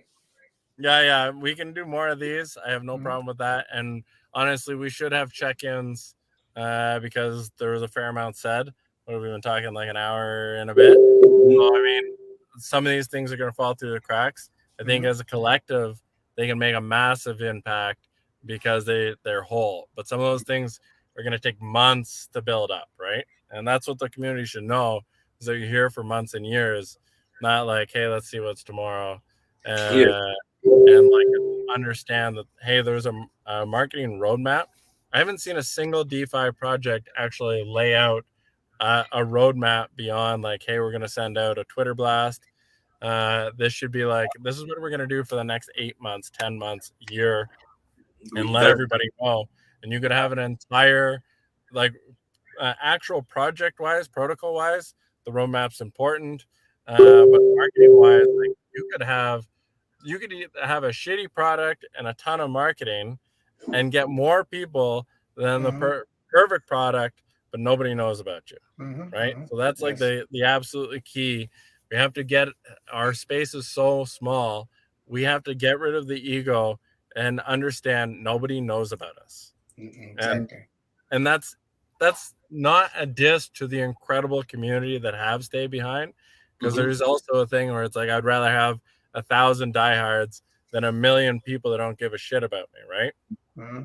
Yeah. We can do more of these. I have no problem with that. And honestly, we should have check-ins because there was a fair amount said. What have we been talking, like an hour and a bit? So, I mean, some of these things are going to fall through the cracks. I think as a collective, they can make a massive impact because they're whole. But some of those things are going to take months to build up, right? And that's what the community should know, is that you're here for months and years, not like, hey, let's see what's tomorrow. and like understand that, hey, there's a marketing roadmap. I haven't seen a single DeFi project actually lay out a roadmap beyond like, hey, we're going to send out a Twitter blast. This should be like, this is what we're going to do for the next 8 months, 10 months, year, and let everybody know. And you could have an entire, like, actual project-wise, protocol-wise, the roadmap's important. But marketing-wise, like, you could have a shitty product and a ton of marketing and get more people than the perfect product, but nobody knows about you, right? So that's like the absolutely key. We have to get, our space is so small, we have to get rid of the ego and understand nobody knows about us. Exactly. And that's not a diss to the incredible community that have stayed behind, because there's also a thing where it's like, I'd rather have 1,000 diehards than 1 million people that don't give a shit about me, right?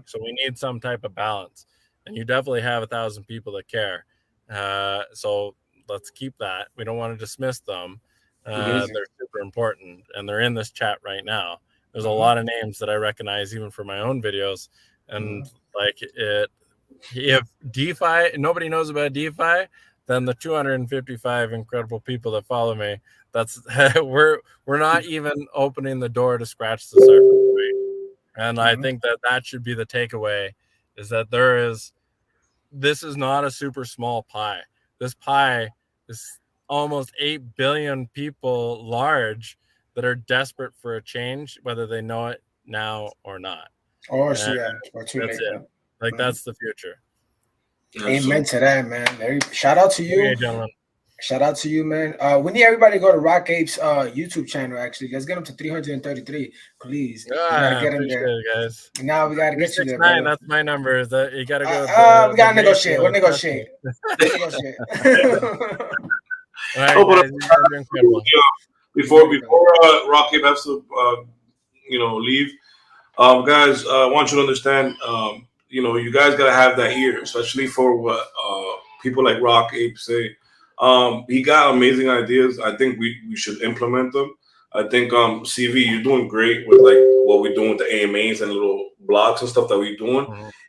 So we need some type of balance, and you definitely have 1,000 people that care. So let's keep that. We don't want to dismiss them. They're super important, and they're in this chat right now. There's a lot of names that I recognize even for my own videos, and like it. If DeFi, nobody knows about DeFi, then the 255 incredible people that follow me, that's we're not even opening the door to scratch the surface, right? And I think that should be the takeaway, is that this is not a super small pie. This pie is almost 8 billion people large that are desperate for a change, whether they know it now or not. Or too late. Like, that's the future. Amen to that, man. Shout out to you. Okay, gentlemen. Shout out to you, man. We need everybody to go to Rock Ape's YouTube channel, actually. Let's get him to 333, please. We gotta get him there. Guys. Now we gotta get you there, brother. That's my number. Is that you gotta go? We gotta negotiate. We'll negotiate. All right, guys, you're incredible. Before Rock Ape has to leave, guys, I want you to understand, you guys gotta have that ear, especially for what people like Rock Ape say. He got amazing ideas. I think we should implement them. I think CV, you're doing great with like what we're doing with the AMAs and little blogs and stuff that we're doing.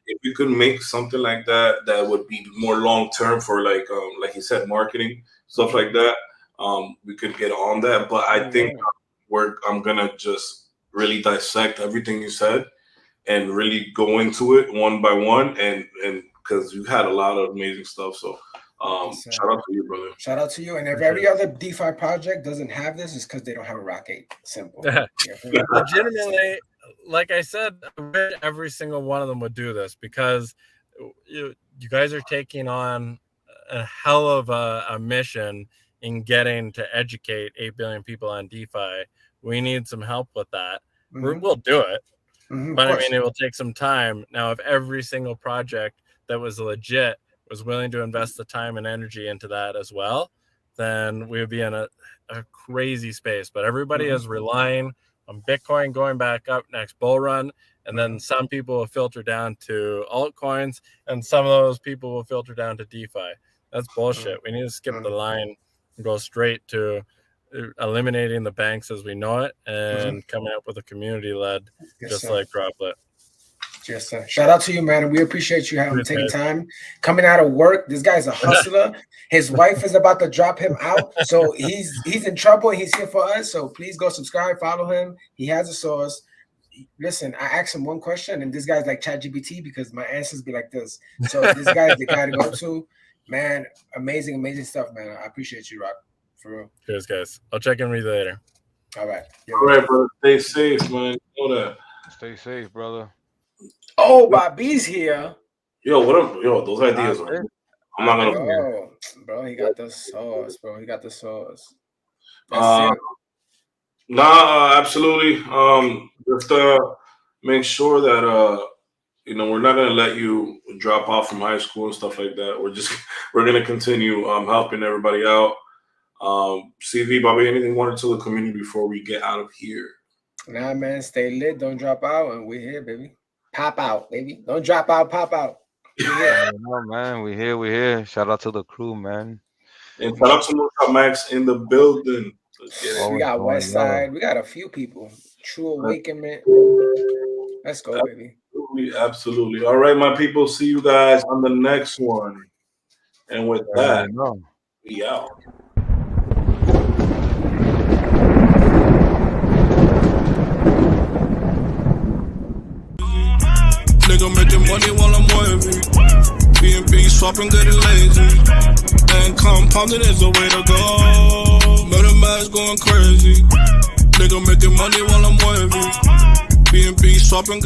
If we could make something like that, that would be more long term for like you said, marketing, stuff like that. We could get on that. But I think I'm gonna just really dissect everything you said and really go into it one by one, and because you had a lot of amazing stuff. So shout out to you, brother. Shout out to you. And if every other DeFi project doesn't have this, it's because they don't have a Rock Ape. Simple. Legitimately, like I said, I wish every single one of them would do this, because you guys are taking on a hell of a mission in getting to educate 8 billion people on DeFi. We need some help with that. We'll do it. But I mean, it will take some time. Now, if every single project that was legit was willing to invest the time and energy into that as well, then we would be in a crazy space. But everybody is relying on Bitcoin going back up next bull run. And then some people will filter down to altcoins, and some of those people will filter down to DeFi. That's bullshit. We need to skip the line and go straight to eliminating the banks as we know it, and coming up with a community-led, like Droplit. Yes, sir. Shout out to you, man. And we appreciate you having taking time, coming out of work. This guy's a hustler. His wife is about to drop him out, so he's in trouble, and he's here for us. So please go subscribe, follow him. He has a source. Listen, I asked him one question, and this guy's like ChatGPT, because my answers be like this. So this guy is the guy to go to. Man, amazing stuff, man. I appreciate you, Rock. For real. Cheers, guys. I'll check in with you later. All right. All right, brother. Stay safe, man. You know that. Stay safe, brother. Oh, Bobby's here. Those ideas are. I'm not gonna. Bro, he got the sauce, bro. He got the sauce. Absolutely. Just make sure that we're not gonna let you drop off from high school and stuff like that. We're gonna continue helping everybody out. CV, Bobby, anything wanted to the community before we get out of here? Nah, man, stay lit. Don't drop out, and we're here, baby. Pop out, baby. Don't drop out. Pop out. No, man, we here. Shout out to the crew, man. And shout out to Max in the building. Let's get it. We Always got going West yellow. Side. We got a few people. True Awakenment. Let's go, baby. Absolutely. All right, my people. See you guys on the next one. And with that, we out. Nigga making money while I'm wavy. B&B swapping, getting lazy. And compounding is the way to go. Murder mass going crazy. Nigga making money while I'm wavy. B&B swapping.